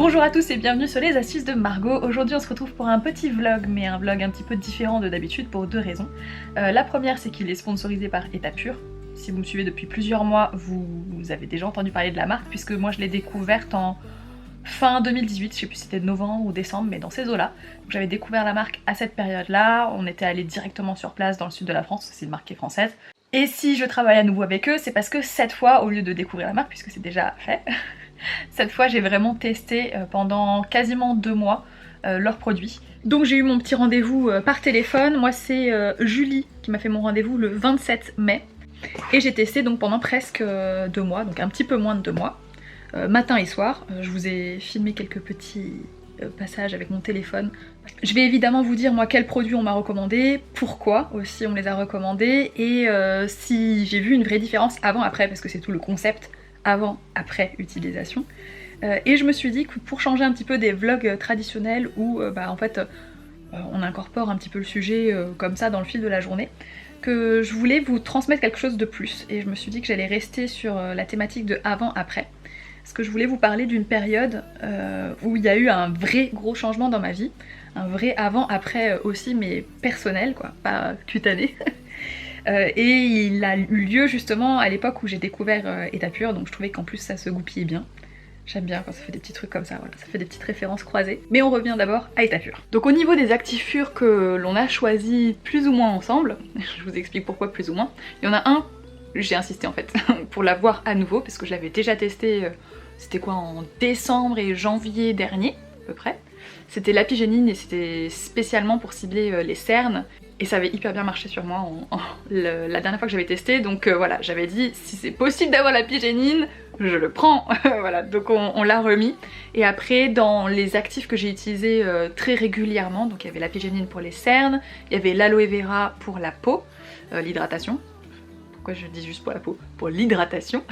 Bonjour à tous et bienvenue sur les astuces de Margot. Aujourd'hui on se retrouve pour un petit vlog, mais un vlog un petit peu différent de d'habitude pour deux raisons. La première, c'est qu'il est sponsorisé par Etapure. Si vous me suivez depuis plusieurs mois, vous avez déjà entendu parler de la marque, puisque moi je l'ai découverte en fin 2018, je sais plus si c'était novembre ou décembre, mais dans ces eaux-là. J'avais découvert la marque à cette période-là, on était allé directement sur place dans le sud de la France, c'est une marque qui est française. Et si je travaille à nouveau avec eux, c'est parce que cette fois, au lieu de découvrir la marque, puisque c'est déjà fait, cette fois j'ai vraiment testé pendant quasiment 2 mois leurs produits. Donc j'ai eu mon petit rendez-vous par téléphone. Moi c'est Julie qui m'a fait mon rendez-vous le 27 mai. Et j'ai testé donc pendant presque 2 mois, donc un petit peu moins de 2 mois. Matin et soir. Je vous ai filmé quelques petits passages avec mon téléphone. Je vais évidemment vous dire moi quels produits on m'a recommandé, pourquoi aussi on me les a recommandés et si j'ai vu une vraie différence avant-après, parce que c'est tout le concept avant-après utilisation. Et je me suis dit que pour changer un petit peu des vlogs traditionnels où en fait on incorpore un petit peu le sujet comme ça dans le fil de la journée, que je voulais vous transmettre quelque chose de plus. Et je me suis dit que j'allais rester sur la thématique de avant-après. Parce que je voulais vous parler d'une période où il y a eu un vrai gros changement dans ma vie. Un vrai avant-après aussi, mais personnel quoi, pas cutané. Et il a eu lieu justement à l'époque où j'ai découvert Etapure, donc je trouvais qu'en plus ça se goupillait bien. J'aime bien quand ça fait des petits trucs comme ça, voilà, ça fait des petites références croisées. Mais on revient d'abord à Etapure. Donc au niveau des actifs purs que l'on a choisis plus ou moins ensemble, je vous explique pourquoi plus ou moins, il y en a un, j'ai insisté en fait, pour l'avoir à nouveau, parce que je l'avais déjà testé, c'était quoi, en décembre et janvier dernier, à peu près. C'était l'apigénine et c'était spécialement pour cibler les cernes. Et ça avait hyper bien marché sur moi la dernière fois que j'avais testé, donc voilà, j'avais dit si c'est possible d'avoir l'apigénine, je le prends. Voilà, donc on l'a remis. Et après, dans les actifs que j'ai utilisés très régulièrement, donc il y avait l'apigénine pour les cernes, il y avait l'aloe vera pour la peau, l'hydratation. Pourquoi je dis juste pour la peau? Pour l'hydratation.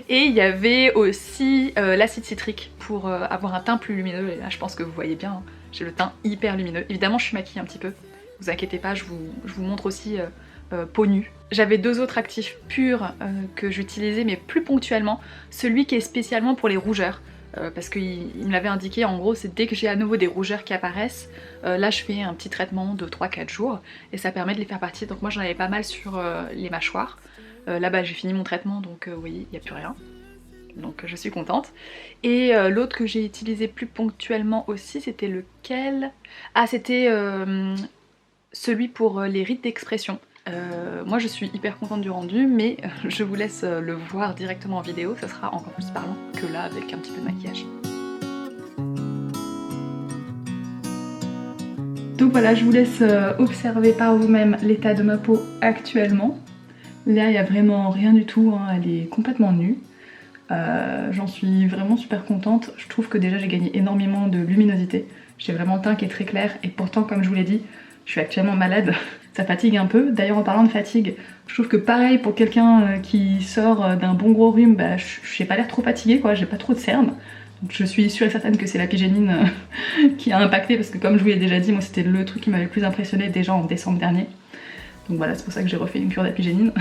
Et il y avait aussi l'acide citrique pour avoir un teint plus lumineux. Et là, je pense que vous voyez bien, hein, j'ai le teint hyper lumineux. Évidemment, je suis maquillée un petit peu. Vous inquiétez pas, je vous montre aussi peau nue. J'avais deux autres actifs purs que j'utilisais mais plus ponctuellement. Celui qui est spécialement pour les rougeurs. Parce qu'il me l'avait indiqué, en gros c'est dès que j'ai à nouveau des rougeurs qui apparaissent, là je fais un petit traitement de 3-4 jours et ça permet de les faire partir. Donc moi j'en avais pas mal sur les mâchoires. Là-bas j'ai fini mon traitement donc vous voyez, il n'y a plus rien. Donc je suis contente. Et l'autre que j'ai utilisé plus ponctuellement aussi, c'était lequel? Ah, c'était celui pour les rides d'expression. Moi je suis hyper contente du rendu, mais je vous laisse le voir directement en vidéo, ça sera encore plus parlant que là avec un petit peu de maquillage. Donc voilà, je vous laisse observer par vous-même l'état de ma peau actuellement. Là il n'y a vraiment rien du tout, hein, elle est complètement nue. J'en suis vraiment super contente, je trouve que déjà j'ai gagné énormément de luminosité. J'ai vraiment le teint qui est très clair et pourtant comme je vous l'ai dit, je suis actuellement malade, ça fatigue un peu. D'ailleurs en parlant de fatigue, je trouve que pareil pour quelqu'un qui sort d'un bon gros rhume, j'ai pas l'air trop fatiguée quoi, j'ai pas trop de cernes. Donc je suis sûre et certaine que c'est l'apigénine qui a impacté parce que comme je vous l'ai déjà dit, moi c'était le truc qui m'avait le plus impressionné déjà en décembre dernier. Donc voilà, c'est pour ça que j'ai refait une cure d'apigénine.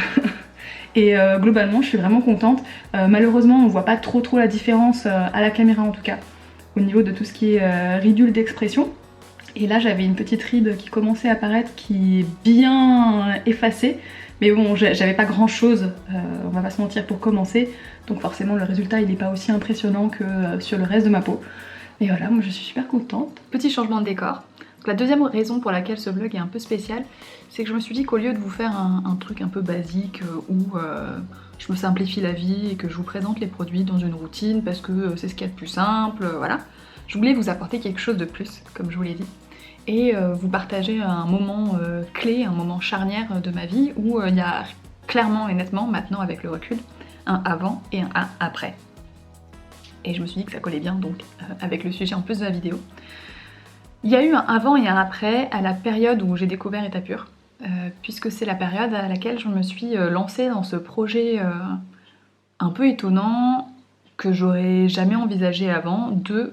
Et globalement je suis vraiment contente. Malheureusement on voit pas trop la différence à la caméra en tout cas, au niveau de tout ce qui est ridule d'expression. Et là j'avais une petite ride qui commençait à apparaître qui est bien effacée. Mais bon, j'avais pas grand chose, on va pas se mentir, pour commencer. Donc forcément le résultat il est pas aussi impressionnant que sur le reste de ma peau. Et voilà, moi je suis super contente. Petit changement de décor. Donc, la deuxième raison pour laquelle ce vlog est un peu spécial, c'est que je me suis dit qu'au lieu de vous faire un truc un peu basique où je me simplifie la vie et que je vous présente les produits dans une routine parce que c'est ce qu'il y a de plus simple, voilà. Je voulais vous apporter quelque chose de plus, comme je vous l'ai dit, et vous partager un moment clé, un moment charnière de ma vie où il y a clairement et nettement, maintenant avec le recul, un avant et un après. Et je me suis dit que ça collait bien donc avec le sujet en plus de la vidéo. Il y a eu un avant et un après à la période où j'ai découvert Etapure, puisque c'est la période à laquelle je me suis lancée dans ce projet un peu étonnant que j'aurais jamais envisagé avant de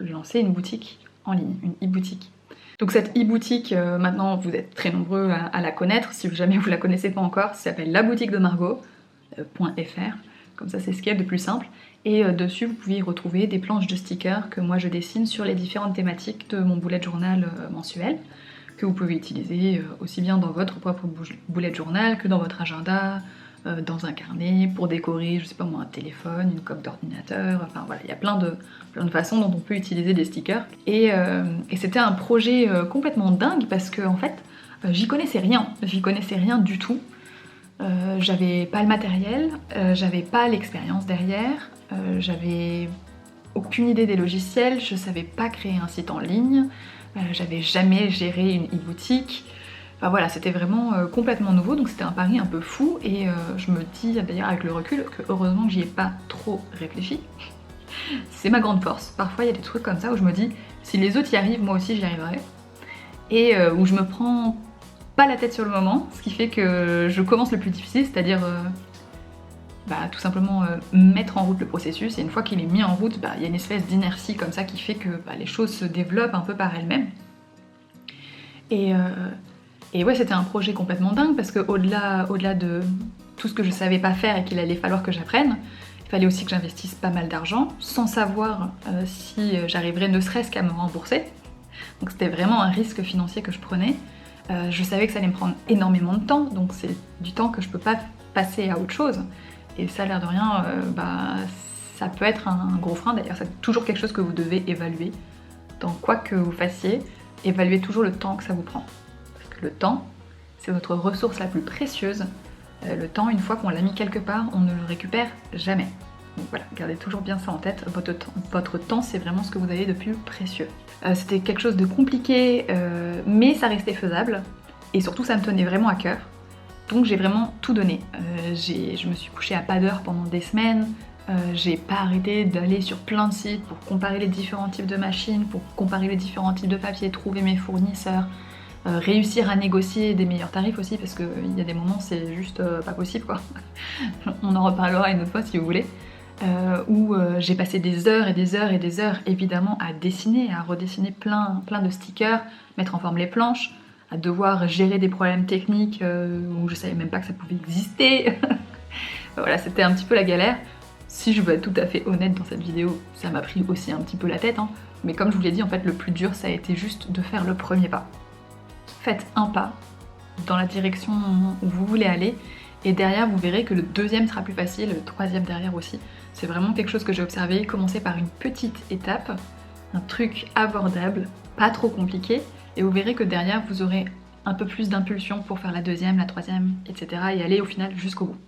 lancer une boutique en ligne, une e-boutique. Donc cette e-boutique, maintenant vous êtes très nombreux à la connaître, si jamais vous la connaissez pas encore, ça s'appelle la boutique de Margot.fr. comme ça c'est ce qu'il y a de plus simple. Et dessus vous pouvez y retrouver des planches de stickers que moi je dessine sur les différentes thématiques de mon bullet journal mensuel, que vous pouvez utiliser aussi bien dans votre propre bullet journal que dans votre agenda, dans un carnet, pour décorer, je sais pas moi, un téléphone, une coque d'ordinateur, enfin voilà, il y a plein de façons dont on peut utiliser des stickers. Et c'était un projet complètement dingue parce que en fait, j'y connaissais rien du tout. J'avais pas le matériel, j'avais pas l'expérience derrière, j'avais aucune idée des logiciels, je savais pas créer un site en ligne, j'avais jamais géré une e-boutique. Enfin voilà, c'était vraiment complètement nouveau, donc c'était un pari un peu fou, et je me dis d'ailleurs avec le recul que heureusement que j'y ai pas trop réfléchi. C'est ma grande force. Parfois il y a des trucs comme ça où je me dis si les autres y arrivent, moi aussi j'y arriverai. Et où je me prends pas la tête sur le moment, ce qui fait que je commence le plus difficile, c'est-à-dire tout simplement mettre en route le processus, et une fois qu'il est mis en route, il y a une espèce d'inertie comme ça qui fait que les choses se développent un peu par elles-mêmes. Et ouais, c'était un projet complètement dingue parce que au-delà de tout ce que je savais pas faire et qu'il allait falloir que j'apprenne, il fallait aussi que j'investisse pas mal d'argent sans savoir si j'arriverais ne serait-ce qu'à me rembourser. Donc c'était vraiment un risque financier que je prenais. Je savais que ça allait me prendre énormément de temps, donc c'est du temps que je peux pas passer à autre chose. Et ça, l'air de rien, ça peut être un gros frein. D'ailleurs, c'est toujours quelque chose que vous devez évaluer. Dans quoi que vous fassiez, évaluez toujours le temps que ça vous prend. Parce que le temps, c'est votre ressource la plus précieuse. Le temps, une fois qu'on l'a mis quelque part, on ne le récupère jamais. Donc voilà, gardez toujours bien ça en tête. Votre temps, c'est vraiment ce que vous avez de plus précieux. C'était quelque chose de compliqué, mais ça restait faisable. Et surtout, ça me tenait vraiment à cœur. Donc j'ai vraiment tout donné. Je me suis couchée à pas d'heure pendant des semaines. J'ai pas arrêté d'aller sur plein de sites pour comparer les différents types de machines, pour comparer les différents types de papier, trouver mes fournisseurs, réussir à négocier des meilleurs tarifs aussi, parce qu'il y a des moments c'est juste pas possible quoi. On en reparlera une autre fois si vous voulez. Où j'ai passé des heures et des heures et des heures évidemment à dessiner, à redessiner plein de stickers, mettre en forme les planches, à devoir gérer des problèmes techniques où je savais même pas que ça pouvait exister. Voilà, c'était un petit peu la galère. Si je veux être tout à fait honnête dans cette vidéo, ça m'a pris aussi un petit peu la tête, hein. Mais comme je vous l'ai dit, en fait, le plus dur, ça a été juste de faire le premier pas. Faites un pas dans la direction où vous voulez aller, et derrière, vous verrez que le deuxième sera plus facile, le troisième derrière aussi. C'est vraiment quelque chose que j'ai observé. Commencez par une petite étape, un truc abordable, pas trop compliqué, et vous verrez que derrière, vous aurez un peu plus d'impulsion pour faire la deuxième, la troisième, etc. et aller au final jusqu'au bout.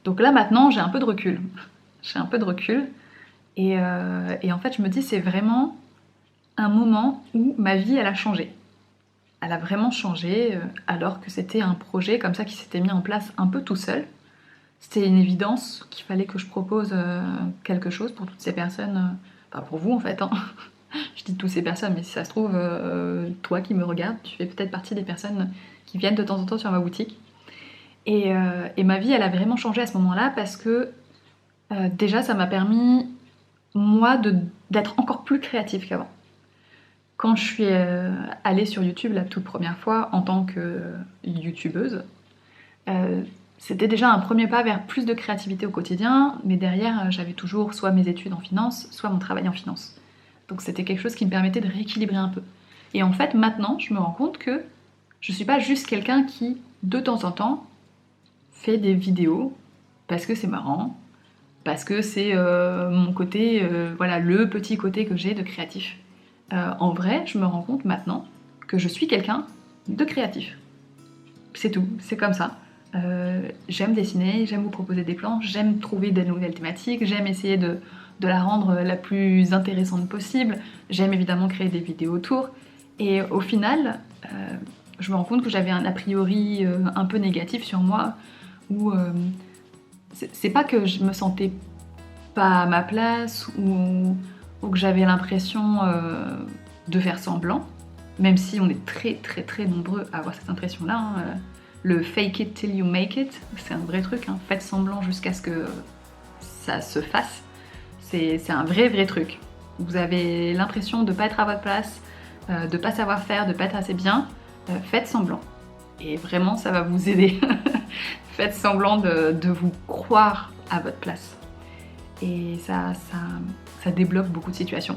Donc là maintenant j'ai un peu de recul. Et en fait je me dis c'est vraiment un moment où ma vie elle a changé. Elle a vraiment changé alors que c'était un projet comme ça qui s'était mis en place un peu tout seul. C'était une évidence qu'il fallait que je propose quelque chose pour toutes ces personnes, enfin pour vous en fait, hein. Je dis toutes ces personnes, mais si ça se trouve, toi qui me regardes, tu fais peut-être partie des personnes qui viennent de temps en temps sur ma boutique. Et ma vie, elle a vraiment changé à ce moment-là parce que déjà, ça m'a permis, moi, d'être encore plus créative qu'avant. Quand je suis allée sur YouTube la toute première fois en tant que youtubeuse, c'était déjà un premier pas vers plus de créativité au quotidien, mais derrière, j'avais toujours soit mes études en finance, soit mon travail en finance. Donc c'était quelque chose qui me permettait de rééquilibrer un peu. Et en fait, maintenant, je me rends compte que je suis pas juste quelqu'un qui, de temps en temps, fait des vidéos parce que c'est marrant, parce que c'est mon côté, voilà, le petit côté que j'ai de créatif. En vrai, je me rends compte maintenant que je suis quelqu'un de créatif. C'est tout, c'est comme ça. J'aime dessiner, j'aime vous proposer des plans, j'aime trouver des nouvelles thématiques, j'aime essayer de la rendre la plus intéressante possible, j'aime évidemment créer des vidéos autour, et au final, je me rends compte que j'avais un a priori un peu négatif sur moi, où c'est pas que je me sentais pas à ma place, ou que j'avais l'impression de faire semblant, même si on est très très très nombreux à avoir cette impression-là, hein. Le fake it till you make it, c'est un vrai truc, hein. Faites semblant jusqu'à ce que ça se fasse. C'est un vrai truc. Vous avez l'impression de pas être à votre place, de pas savoir faire, de pas être assez bien, faites semblant. Et vraiment, ça va vous aider. Faites semblant de vous croire à votre place. Et ça débloque beaucoup de situations.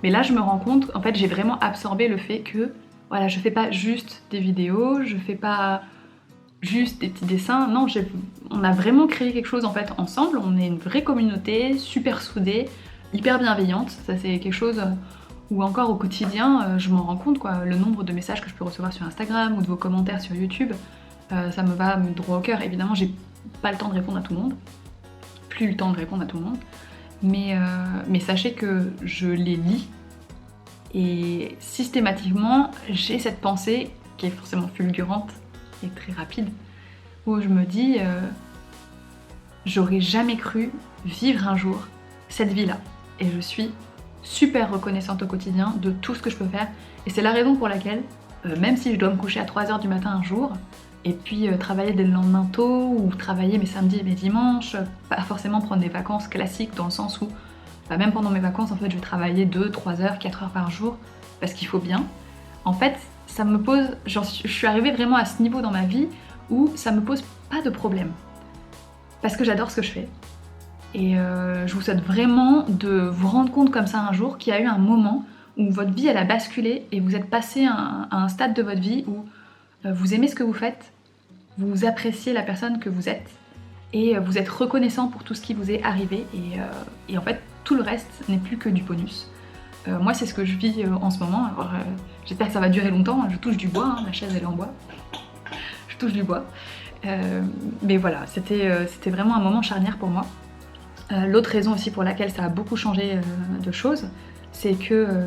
Mais là je me rends compte, en fait j'ai vraiment absorbé le fait que voilà, je fais pas juste des vidéos, je fais pas juste des petits dessins, non, on a vraiment créé quelque chose en fait ensemble, on est une vraie communauté, super soudée, hyper bienveillante, ça c'est quelque chose où encore au quotidien je m'en rends compte quoi, le nombre de messages que je peux recevoir sur Instagram ou de vos commentaires sur YouTube, ça me va droit au cœur. Évidemment j'ai pas le temps de répondre à tout le monde, plus le temps de répondre à tout le monde, mais sachez que je les lis et systématiquement j'ai cette pensée qui est forcément fulgurante et très rapide où je me dis j'aurais jamais cru vivre un jour cette vie-là et je suis super reconnaissante au quotidien de tout ce que je peux faire et c'est la raison pour laquelle même si je dois me coucher à 3h du matin un jour et puis travailler dès le lendemain tôt ou travailler mes samedis et mes dimanches, pas forcément prendre des vacances classiques dans le sens où même pendant mes vacances en fait je vais travailler 2, 3 heures, 4 heures par jour parce qu'il faut bien. En fait ça me pose, je suis arrivée vraiment à ce niveau dans ma vie où ça me pose pas de problème parce que j'adore ce que je fais. Et je vous souhaite vraiment de vous rendre compte comme ça un jour qu'il y a eu un moment où votre vie elle a basculé et vous êtes passé à un stade de votre vie où vous aimez ce que vous faites, vous appréciez la personne que vous êtes et vous êtes reconnaissant pour tout ce qui vous est arrivé et en fait tout le reste n'est plus que du bonus. Moi c'est ce que je vis en ce moment, alors j'espère que ça va durer longtemps, je touche du bois, hein, ma chaise elle est en bois, je touche du bois. Mais voilà, c'était vraiment un moment charnière pour moi. L'autre raison aussi pour laquelle ça a beaucoup changé de choses, c'est que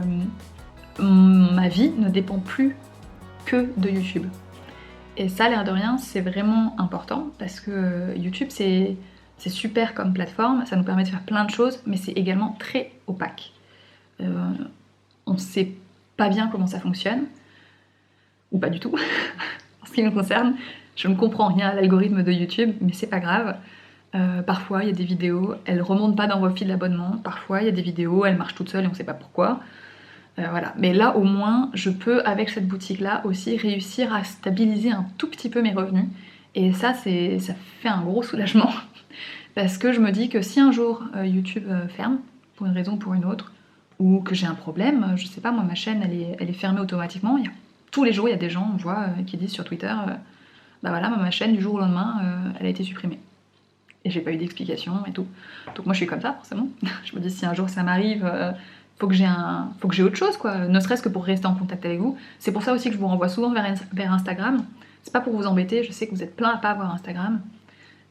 ma vie ne dépend plus que de YouTube. Et ça, l'air de rien, c'est vraiment important parce que YouTube, c'est super comme plateforme, ça nous permet de faire plein de choses, mais c'est également très opaque. On ne sait pas bien comment ça fonctionne, ou pas du tout. En ce qui me concerne, je ne comprends rien à l'algorithme de YouTube, mais c'est pas grave. Parfois, il y a des vidéos, elles remontent pas dans vos fils d'abonnement. Parfois, il y a des vidéos, elles marchent toutes seules et on sait pas pourquoi. Voilà. Mais là, au moins, je peux, avec cette boutique-là, aussi réussir à stabiliser un tout petit peu mes revenus. Et ça, ça fait un gros soulagement. Parce que je me dis que si un jour YouTube ferme, pour une raison ou pour une autre, ou que j'ai un problème, je sais pas, moi, ma chaîne, elle est fermée automatiquement. Tous les jours, il y a des gens, on voit, qui disent sur Twitter, bah voilà, ma chaîne, du jour au lendemain, elle a été supprimée. Et j'ai pas eu d'explication et tout. Donc moi je suis comme ça forcément. Je me dis si un jour ça m'arrive, faut que j'ai autre chose quoi, ne serait-ce que pour rester en contact avec vous. C'est pour ça aussi que je vous renvoie souvent vers Instagram. C'est pas pour vous embêter, je sais que vous êtes plein à pas avoir Instagram.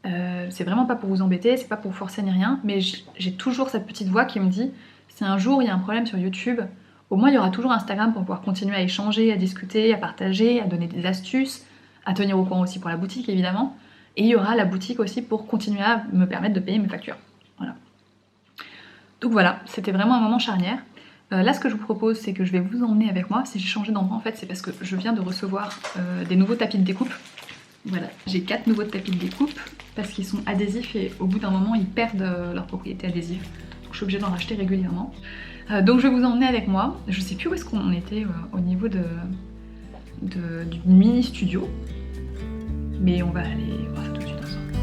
C'est vraiment pas pour vous embêter, c'est pas pour vous forcer ni rien, mais j'ai toujours cette petite voix qui me dit si un jour il y a un problème sur YouTube, au moins il y aura toujours Instagram pour pouvoir continuer à échanger, à discuter, à partager, à donner des astuces, à tenir au courant aussi pour la boutique évidemment. Et il y aura la boutique aussi pour continuer à me permettre de payer mes factures. Voilà. Donc voilà, c'était vraiment un moment charnière. Là, ce que je vous propose, c'est que je vais vous emmener avec moi. Si j'ai changé d'endroit, en fait, c'est parce que je viens de recevoir des nouveaux tapis de découpe. Voilà, j'ai 4 nouveaux tapis de découpe parce qu'ils sont adhésifs et au bout d'un moment, ils perdent leur propriété adhésive. Donc je suis obligée d'en racheter régulièrement. Donc je vais vous emmener avec moi. Je sais plus où est-ce qu'on était au niveau du mini studio. Mais on va aller voir ça tout de suite ensemble.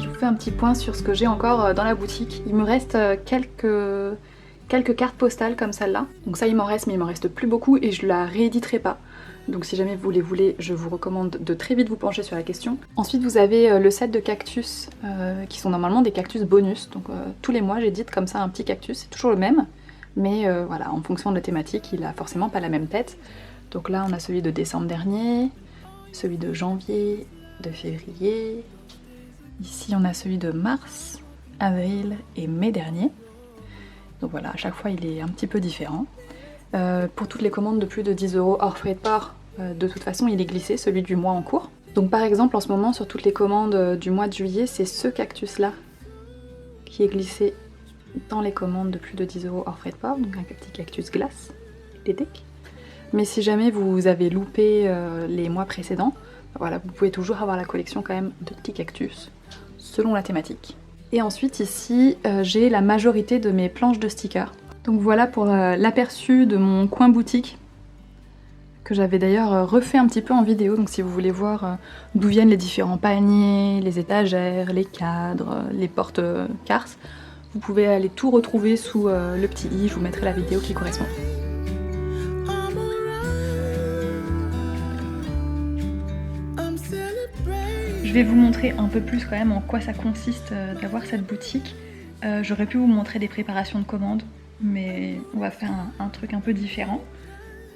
Je vous fais un petit point sur ce que j'ai encore dans la boutique. Il me reste quelques cartes postales comme celle-là. Donc ça il m'en reste, mais il m'en reste plus beaucoup et je la rééditerai pas. Donc si jamais vous les voulez, je vous recommande de très vite vous pencher sur la question. Ensuite vous avez le set de cactus qui sont normalement des cactus bonus. Donc tous les mois j'édite comme ça un petit cactus, c'est toujours le même. Mais voilà, en fonction de la thématique, il a forcément pas la même tête. Donc là on a celui de décembre dernier, celui de janvier, de février. Ici on a celui de mars, avril et mai dernier. Donc voilà, à chaque fois il est un petit peu différent. Pour toutes les commandes de plus de 10 € hors frais de port, de toute façon il est glissé, celui du mois en cours. Donc par exemple en ce moment sur toutes les commandes du mois de juillet, c'est ce cactus là qui est glissé dans les commandes de plus de 10 € hors frais de port, donc un petit cactus glace, l'éthique. Mais si jamais vous avez loupé les mois précédents, voilà, vous pouvez toujours avoir la collection quand même de petits cactus, selon la thématique. Et ensuite ici, j'ai la majorité de mes planches de stickers. Donc voilà pour l'aperçu de mon coin boutique, que j'avais d'ailleurs refait un petit peu en vidéo, donc si vous voulez voir d'où viennent les différents paniers, les étagères, les cadres, les portes cars, vous pouvez aller tout retrouver sous le petit i, je vous mettrai la vidéo qui correspond. Je vais vous montrer un peu plus quand même en quoi ça consiste d'avoir cette boutique. J'aurais pu vous montrer des préparations de commandes, mais on va faire un truc un peu différent.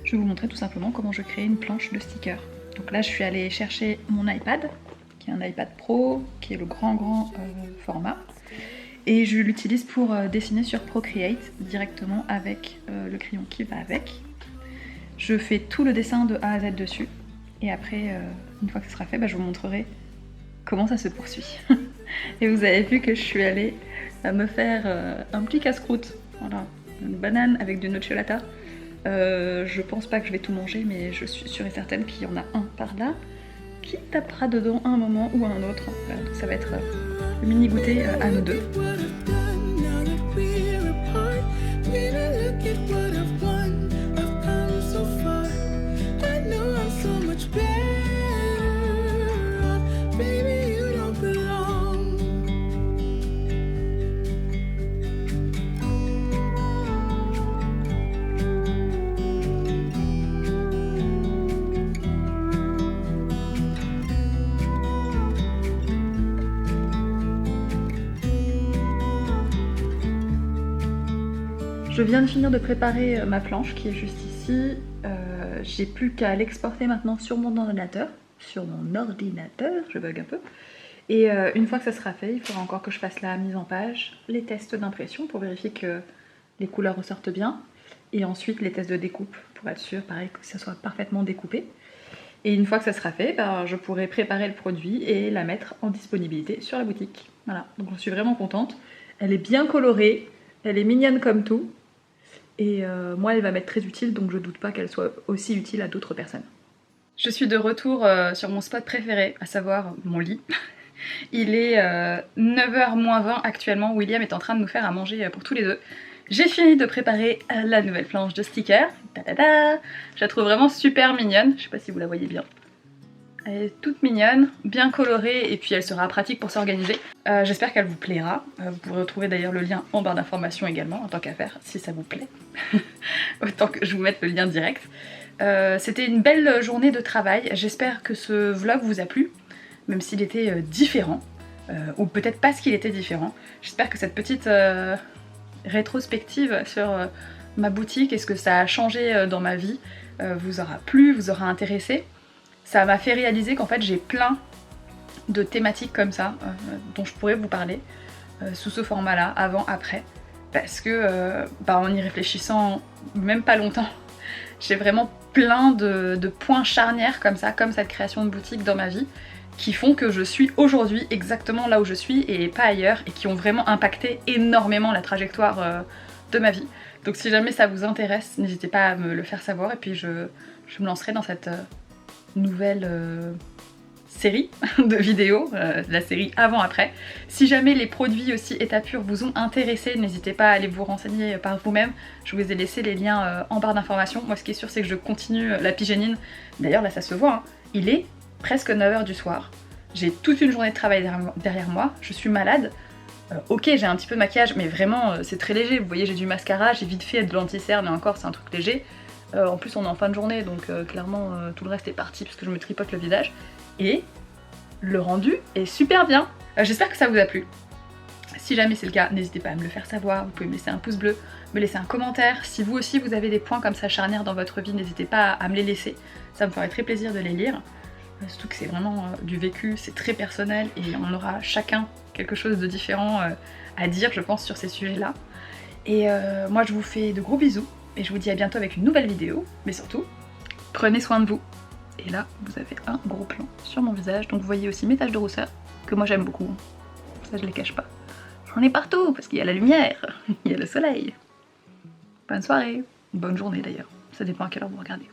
Je vais vous montrer tout simplement comment je crée une planche de stickers. Donc là je suis allée chercher mon iPad, qui est un iPad Pro, qui est le grand format. Et je l'utilise pour dessiner sur Procreate directement avec le crayon qui va avec. Je fais tout le dessin de A à Z dessus. Et après, une fois que ce sera fait, je vous montrerai comment ça se poursuit. Et vous avez vu que je suis allée me faire un petit casse-croûte. Voilà, une banane avec du nocciolata. Je pense pas que je vais tout manger, mais je suis sûre et certaine qu'il y en a un par là qui tapera dedans à un moment ou à un autre. Voilà, donc ça va être le mini goûter à nous deux. Je viens de finir de préparer ma planche qui est juste ici. J'ai plus qu'à l'exporter maintenant sur mon ordinateur. Je bug un peu. Et une fois que ça sera fait, il faudra encore que je fasse la mise en page, les tests d'impression pour vérifier que les couleurs ressortent bien. Et ensuite les tests de découpe pour être sûr, pareil, que ça soit parfaitement découpé. Et une fois que ça sera fait, je pourrai préparer le produit et la mettre en disponibilité sur la boutique. Voilà, donc je suis vraiment contente. Elle est bien colorée, elle est mignonne comme tout. Et moi elle va m'être très utile, donc je doute pas qu'elle soit aussi utile à d'autres personnes. Je suis de retour sur mon spot préféré, à savoir mon lit. Il est 9h moins 20 actuellement, William est en train de nous faire à manger pour tous les deux. J'ai fini de préparer la nouvelle planche de stickers. Je la trouve vraiment super mignonne, je sais pas si vous la voyez bien. Elle est toute mignonne, bien colorée et puis elle sera pratique pour s'organiser. J'espère qu'elle vous plaira. Vous pourrez retrouver d'ailleurs le lien en barre d'informations également, en tant qu'à faire, si ça vous plaît. Autant que je vous mette le lien direct. C'était une belle journée de travail. J'espère que ce vlog vous a plu, même s'il était différent. Ou peut-être parce qu'il était différent. J'espère que cette petite rétrospective sur ma boutique et ce que ça a changé dans ma vie vous aura plu, vous aura intéressé. Ça m'a fait réaliser qu'en fait j'ai plein de thématiques comme ça dont je pourrais vous parler sous ce format là, avant, après, parce que en y réfléchissant même pas longtemps, j'ai vraiment plein de points charnières comme ça, comme cette création de boutique dans ma vie, qui font que je suis aujourd'hui exactement là où je suis et pas ailleurs, et qui ont vraiment impacté énormément la trajectoire de ma vie. Donc si jamais ça vous intéresse, n'hésitez pas à me le faire savoir, et puis je me lancerai dans cette nouvelle série de vidéos, la série avant-après. Si jamais les produits aussi état pur vous ont intéressé, n'hésitez pas à aller vous renseigner par vous-même. Je vous ai laissé les liens en barre d'informations. Moi ce qui est sûr c'est que je continue la pygénine. D'ailleurs là ça se voit, hein. Il est presque 9h du soir. J'ai toute une journée de travail derrière moi, je suis malade. Ok, j'ai un petit peu de maquillage, mais vraiment c'est très léger. Vous voyez, j'ai du mascara, j'ai vite fait de l'anti-cerne, et encore c'est un truc léger. En plus on est en fin de journée, donc clairement tout le reste est parti parce que je me tripote le visage. Et le rendu est super bien. J'espère que ça vous a plu. Si jamais c'est le cas, n'hésitez pas à me le faire savoir. Vous pouvez me laisser un pouce bleu, me laisser un commentaire. Si vous aussi vous avez des points comme ça charnières dans votre vie, n'hésitez pas à me les laisser. Ça me ferait très plaisir de les lire. Surtout que c'est vraiment du vécu, c'est très personnel et on aura chacun quelque chose de différent à dire, je pense, sur ces sujets-là. Et moi je vous fais de gros bisous et je vous dis à bientôt avec une nouvelle vidéo, mais surtout, prenez soin de vous. Et là, vous avez un gros plan sur mon visage, donc vous voyez aussi mes taches de rousseur, que moi j'aime beaucoup, ça je les cache pas. J'en ai partout, parce qu'il y a la lumière, il y a le soleil. Bonne soirée, bonne journée d'ailleurs, ça dépend à quelle heure vous regardez.